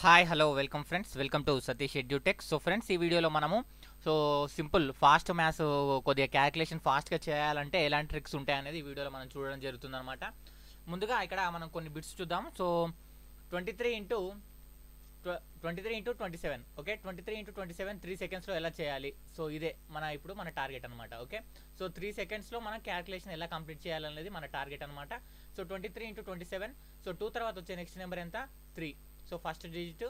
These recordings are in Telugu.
Hi hello welcome friends welcome to Satish edutech. So friends, ఈ వీడియోలో మనము సింపుల్ ఫాస్ట్ మ్యాథ్స్ కొద్దిగా క్యాలిక్యులేషన్ ఫాస్ట్గా చేయాలంటే ఎలాంటి ట్రిక్స్ ఉంటాయనేది ఈ వీడియోలో మనం చూడడం జరుగుతుంది అనమాట. ముందుగా ఇక్కడ మనం కొన్ని బిట్స్ చూద్దాం. So 23 into 27, okay. 23 ఇంటూ 27 3 సెకండ్స్లో ఎలా చేయాలి? సో ఇదే ఇప్పుడు మన టార్గెట్ అనమాట. ఓకే, సో 3 సెకండ్స్లో మనం క్యాలిక్యులేషన్ ఎలా కంప్లీట్ చేయాలనేది మన టార్గెట్ అనమాట. సో 23 ఇంటూ 27, సో 2 తర్వాత వచ్చే నెక్స్ట్ నెంబర్ ఎంత? 3. సో ఫస్ట్ డిజిట్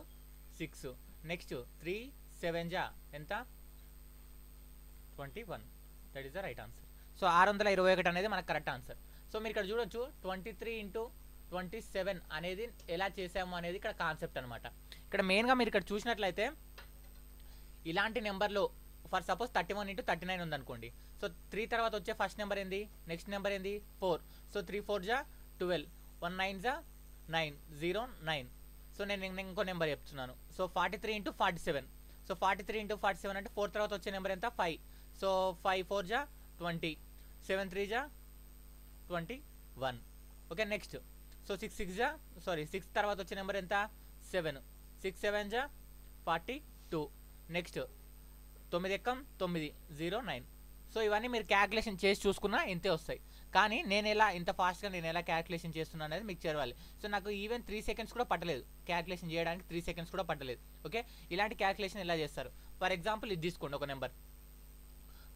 6, నెక్స్ట్ 3 7 జా ఎంత? 21. That is the right answer. So 621 అనేది మనకు కరెక్ట్ ఆన్సర్. సో మీరు ఇక్కడ చూడొచ్చు 23 ఇంటూ 27 అనేది ఎలా చేసాము అనేది ఇక్కడ కాన్సెప్ట్ అనమాట. ఇక్కడ మెయిన్గా మీరు ఇక్కడ చూసినట్లయితే ఇలాంటి నెంబర్లో ఫర్ సపోజ్ 31 ఇంటూ 39 ఉందనుకోండి. సో 3 తర్వాత వచ్చే ఫస్ట్ నెంబర్ ఏంది? నెక్స్ట్ నెంబర్ ఏంది? 4. సో 3 4 జా 12, 1 9 జా 9, 0 9. సో నేను ఇంకో నెంబర్ చెప్తున్నాను. So 43 into 47. సో 43 ఇంటూ 47 అంటే 4 తర్వాత వచ్చే నెంబర్ ఎంత? 5. సో 5 4 జా 20, 7 3 జా 21. ఓకే, నెక్స్ట్ సో 6 తర్వాత వచ్చే నెంబర్ ఎంత? 7, 6 7 జా 42. నెక్స్ట్ 9 ఎక్కం 9, 0 9. సో ఇవన్నీ మీరు క్యాల్కులేషన్ చేసి చూసుకున్నా ఇంతే వస్తాయి. కానీ ఇంత ఫాస్ట్గా నేను ఎలా క్యాల్కులేషన్ చేస్తున్నాను అనేది మీకు చేరవాలి. సో నాకు ఈవెన్ 3 సెకండ్స్ కూడా పట్టలేదు క్యాల్కులేషన్ చేయడానికి, 3 సెకండ్స్ కూడా పట్టలేదు. ఓకే, ఇలాంటి క్యాల్కులేషన్ ఎలా చేస్తారు? ఫర్ ఎగ్జాంపుల్ ఇది తీసుకోండి, ఒక నెంబర్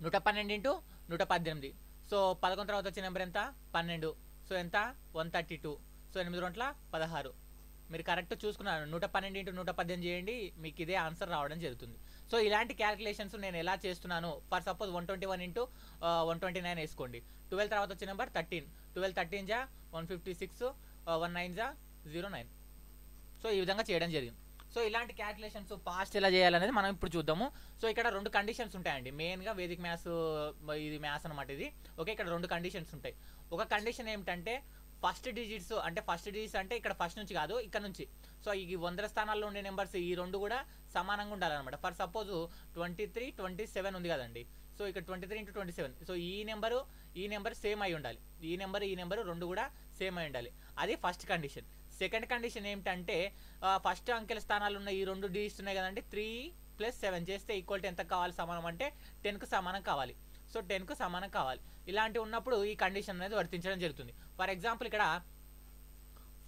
112 ఇంటూ 118. సో 11 తర్వాత వచ్చే నెంబర్ ఎంత? 12. సో ఎంత? 132. సో 8 2 16. మీరు కరెక్ట్ చూసుకున్నారు. 112 ఇంటూ 118 చేయండి, మీకు ఇదే ఆన్సర్ రావడం జరుగుతుంది. సో ఇలాంటి క్యాల్కులేషన్స్ నేను ఎలా చేస్తున్నాను? ఫర్ సపోజ్ 121 ఇంటూ 129 వేసుకోండి. 12 తర్వాత వచ్చే నెంబర్ 13. 12 13 జా 156, 1 9 జా 0 9. సో ఈ విధంగా చేయడం జరిగింది. సో ఇలాంటి క్యాల్కులేషన్స్ ఫాస్ట్ ఎలా చేయాలనేది మనం ఇప్పుడు చూద్దాము. సో ఇక్కడ 2 కండిషన్స్ ఉంటాయండి. మెయిన్గా వేదిక్ మ్యాథ్స్, ఇది మ్యాథ్స్ అనమాట ఇది. ఓకే, ఇక్కడ 2 కండిషన్స్ ఉంటాయి. ఒక కండిషన్ ఏమిటంటే ఫస్ట్ డిజిట్స్ అంటే ఇక్కడ ఫస్ట్ నుంచి కాదు, ఇక్కడ నుంచి. సో ఈ 100 స్థానాల్లో ఉండే నెంబర్స్ ఈ రెండు కూడా సమానంగా ఉండాలన్నమాట. ఫర్ సపోజ్ 23 27 ఉంది కదండి. సో ఇక్కడ 23 ఇంటూ 27. సో ఈ నెంబర్ సేమ్ అయి ఉండాలి. ఈ నెంబర్ రెండు కూడా సేమ్ అయి ఉండాలి. అది ఫస్ట్ కండిషన్. సెకండ్ కండిషన్ ఏమిటంటే ఫస్ట్ అంకెల స్థానాలు ఉన్న ఈ 2 డిజిట్స్ ఉన్నాయి కదండి. 3 + 7 చేస్తే ఈక్వల్ టు ఎంత కావాలి? సమానం అంటే 10కు సమానం కావాలి. సో 10కు సమానం కావాలి. ఇలాంటివి ఉన్నప్పుడు ఈ కండిషన్ అనేది వర్తించడం జరుగుతుంది. ఫర్ ఎగ్జాంపుల్ ఇక్కడ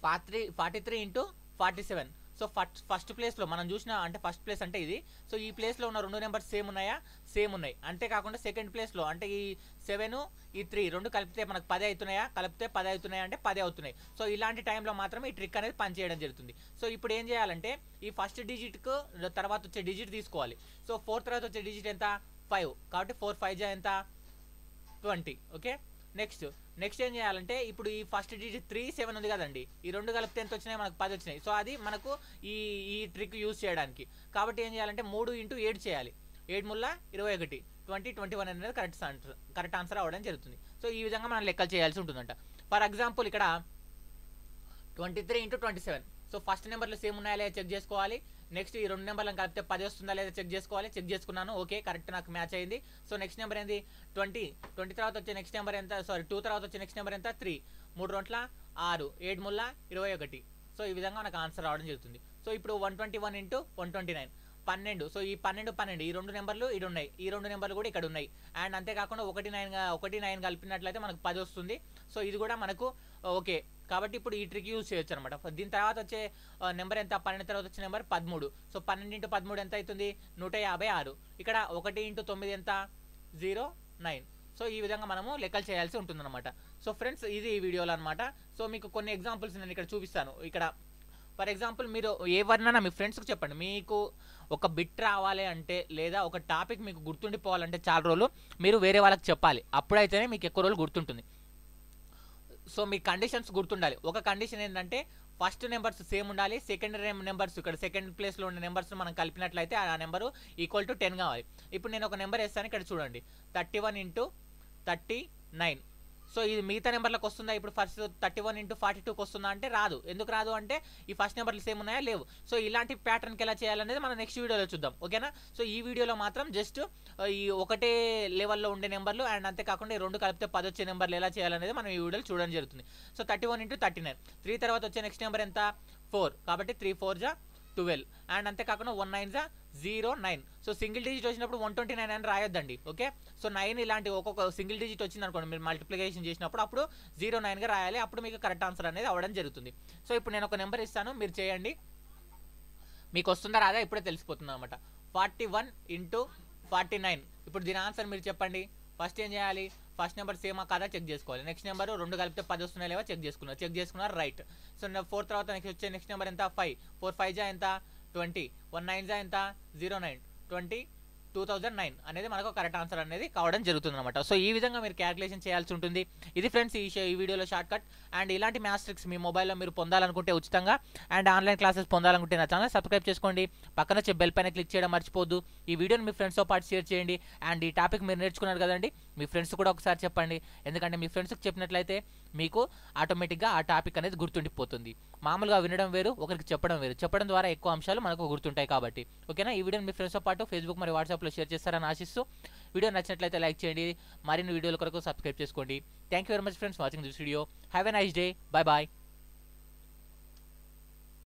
43 ఇంటూ 47. సో ఫస్ట్ ప్లేస్లో మనం చూసిన, అంటే ఫస్ట్ ప్లేస్ అంటే ఇది. సో ఈ ప్లేస్లో ఉన్న 2 నెంబర్స్ సేమ్ ఉన్నాయా? సేమ్ ఉన్నాయి. అంతేకాకుండా సెకండ్ ప్లేస్లో అంటే ఈ 7 ఈ 3 రెండు కలిపితే మనకు 10 అవుతున్నాయా? కలిపితే 10 అవుతున్నాయా అంటే 10 అవుతున్నాయి. సో ఇలాంటి టైంలో మాత్రం ఈ ట్రిక్ అనేది పనిచేయడం జరుగుతుంది. సో ఇప్పుడు ఏం చేయాలంటే ఈ ఫస్ట్ డిజిట్కు తర్వాత వచ్చే డిజిట్ తీసుకోవాలి. సో 4 తర్వాత వచ్చే డిజిట్ ఎంత? 5. కాబట్టి 4 5 జా ఎంత? 20. ఓకే, నెక్స్ట్ ఏం చేయాలంటే ఇప్పుడు ఈ ఫస్ట్ డిజిట్ 3 7 ఉంది కదండి. ఈ రెండు కలిపితే ఎంత వచ్చినాయి? మనకు 10 వచ్చినాయి. సో అది మనకు ఈ ట్రిక్ యూజ్ చేయడానికి. కాబట్టి ఏం చేయాలంటే 3 ఇంటూ 7 చేయాలి. 7 ముల్లా 21, 20 21 అనేది కరెక్ట్ ఆన్సర్ అవ్వడం జరుగుతుంది. సో ఈ విధంగా మనం లెక్కలు చేయాల్సి ఉంటుందంట. ఫర్ ఎగ్జాంపుల్ ఇక్కడ 23 ఇంటూ 27. సో ఫస్ట్ నెంబర్లు సేమ్ ఉన్నాయా లేదా చెక్ చేసుకోవాలి. నెక్స్ట్ ఈ 2 నెంబర్లను కలిపితే 10 వస్తుందా లేదా చెక్ చేసుకోవాలి. చెక్ చేసుకున్నాను, ఓకే, కరెక్ట్, నాకు మ్యాచ్ అయింది. సో నెక్స్ట్ నెంబర్ ఏంది? 20 తర్వాత వచ్చే నెక్స్ట్ నెంబర్ ఎంత? 2 తర్వాత వచ్చే నెక్స్ట్ నెంబర్ ఎంత? 3. 3 2 6, 7 ముల్లా 21. సో ఈ విధంగా మనకు ఆన్సర్ రావడం జరుగుతుంది. సో ఇప్పుడు 121 ఇంటూ 129 12. సో ఈ 12 ఈ 2 నెంబర్లు ఇక్కడ ఉన్నాయి, ఈ 2 నెంబర్లు కూడా ఇక్కడ ఉన్నాయి. అండ్ అంతేకాకుండా 1 9 కలిపినట్లయితే మనకు 10 వస్తుంది. సో ఇది కూడా మనకు ఓకే. కాబట్టి ఇప్పుడు ఈ ట్రిక్ యూజ్ చేయొచ్చు అనమాట. దీని తర్వాత వచ్చే నెంబర్ ఎంత? 12 తర్వాత వచ్చే నెంబర్ 13. సో 12 ఇంటూ 13 ఎంత అవుతుంది? 156. ఇక్కడ 1 ఇంటూ 9 ఎంత? 0 9. సో ఈ విధంగా మనము లెక్కలు చేయాల్సి ఉంటుందన్నమాట. సో ఫ్రెండ్స్, ఇది ఈ వీడియోలో అనమాట. సో మీకు కొన్ని ఎగ్జాంపుల్స్ నేను ఇక్కడ చూపిస్తాను. ఇక్కడ ఫర్ ఎగ్జాంపుల్ మీరు ఎవరినైనా మీ ఫ్రెండ్స్కి చెప్పండి. మీకు ఒక బిట్ రావాలి అంటే లేదా ఒక టాపిక్ మీకు గుర్తుండిపోవాలంటే చాలా రోజులు మీరు వేరే వాళ్ళకి చెప్పాలి. అప్పుడైతేనే మీకు ఎక్కువ రోజులు గుర్తుంటుంది. సో మీ కండిషన్స్ గుర్తుండాలి. ఒక కండిషన్ ఏంటంటే ఫస్ట్ నెంబర్స్ సేమ్ ఉండాలి. సెకండ్ నెంబర్స్ ఇక్కడ సెకండ్ ప్లేస్లో ఉన్న నెంబర్స్ మనం కలిపినట్లయితే ఆ నెంబరు ఈక్వల్ టు 10 కావాలి. ఇప్పుడు నేను ఒక నెంబర్ వేస్తాను, ఇక్కడ చూడండి 31 ఇంటూ 39. సో ఇది మిగతా నెంబర్లకు వస్తుందా? ఇప్పుడు ఫస్ట్ 31 ఇంటూ 42కి వస్తుందా అంటే రాదు. ఎందుకు రాదు అంటే ఈ ఫస్ట్ నెంబర్లు సేమ్ ఉన్నాయా? లేవు. సో ఇలాంటి ప్యాటర్న్కి ఎలా చేయాలనేది మనం నెక్స్ట్ వీడియోలో చూద్దాం, ఓకేనా? సో ఈ వీడియోలో మాత్రం జస్ట్ ఈ ఒకటే లెవెల్లో ఉండే నెంబర్లు అండ్ అంతేకాకుండా ఈ 2 కలిపితే 10 వచ్చే నెంబర్లు ఎలా చేయాలనేది మనం ఈ వీడియోలో చూడడం జరుగుతుంది. So 31 into 39. 3 తర్వాత వచ్చే నెక్స్ట్ నెంబర్ ఎంత? 4. కాబట్టి 3 4 జా 12 అండ్ అంతేకాకుండా 1 9 09. సో సింగిల్ డిజిట్ వచ్చినప్పుడు 129 అని రాయొద్దండి. ఓకే, సో 9 ఇలాంటి ఒక్కొక్క సింగిల్ డిజిట్ వచ్చింది అనుకోండి మీరు మల్టిప్లికేషన్ చేసినప్పుడు అప్పుడు 09గా రాయాలి. అప్పుడు మీకు కరెక్ట్ ఆన్సర్ అనేది అవ్వడం జరుగుతుంది. సో ఇప్పుడు నేను ఒక నెంబర్ ఇస్తాను, మీరు చేయండి. మీకు వస్తుందా రాదా ఇప్పుడే తెలిసిపోతుంది అనమాట. 41 × 49. ఇప్పుడు దీని ఆన్సర్ మీరు చెప్పండి. ఫస్ట్ ఏం చేయాలి, ఫస్ట్ నెంబర్ సేమా కాదా చెక్ చేసుకోవాలి. నెక్స్ట్ నెంబర్ 2 కలిపితే 10 వస్తున్నాయి లేవా చెక్ చేసుకున్నారు రైట్. సో 4 తర్వాత నెక్స్ట్ నెంబర్ ఎంత 5. 4 5 ఎంత 20. 1 9 ఎంత 09. 20 2009 అనేది మనకు కరెక్ట్ ఆన్సర్ అనేది కావడం జరుగుతుంది అనమాట. సో ఈ విధంగా మీరు క్యాలిక్యులేషన్ చేయాల్సి ఉంటుంది. ఇది ఫ్రెండ్స్ ఈ వీడియోలో షార్ట్ కట్. అండ్ ఇలాంటి మ్యాథ్స్ ట్రిక్స్ మీ మొబైల్లో మీరు పొందాలనుకుంటే ఉచితంగా అండ్ ఆన్లైన్ క్లాసెస్ పొందాలనుకుంటే నా ఛానల్ సబ్స్క్రైబ్ చేసుకోండి. పక్కన వచ్చే బెల్ పైన క్లిక్ చేయడం మర్చిపోద్దు. ఈ వీడియోని మీ ఫ్రెండ్స్తో పాటు షేర్ చేయండి. అండ్ ఈ టాపిక్ మీరు నేర్చుకున్నారు కదండి, మీ ఫ్రెండ్స్ కూడా ఒకసారి చెప్పండి. ఎందుకంటే మీ ఫ్రెండ్స్కి చెప్పినట్లయితే మీకు ఆటోమేటిక్గా ఆ టాపిక్ అనేది గుర్తుండిపోతుంది. మామూలుగా వినడం వేరు, ఒకరికి చెప్పడం వేరు. చెప్పడం ద్వారా ఎక్కువ అంశాలు మనకు గుర్తుంటాయి కాబట్టి. ఓకేనా, ఈ వీడియోని మీ ఫ్రెండ్స్తో పాటు ఫేస్బుక్ మరియు వాట్సాప్లో షేర్ చేస్తారని ఆశిస్తూ వీడియో నచ్చినట్లయితే లైక్ చేయండి. మరిన్ని వీడియోల కొరకు సబ్స్క్రైబ్ చేసుకోండి. Thank you very much friends watching this video. Have a nice day. Bye bye.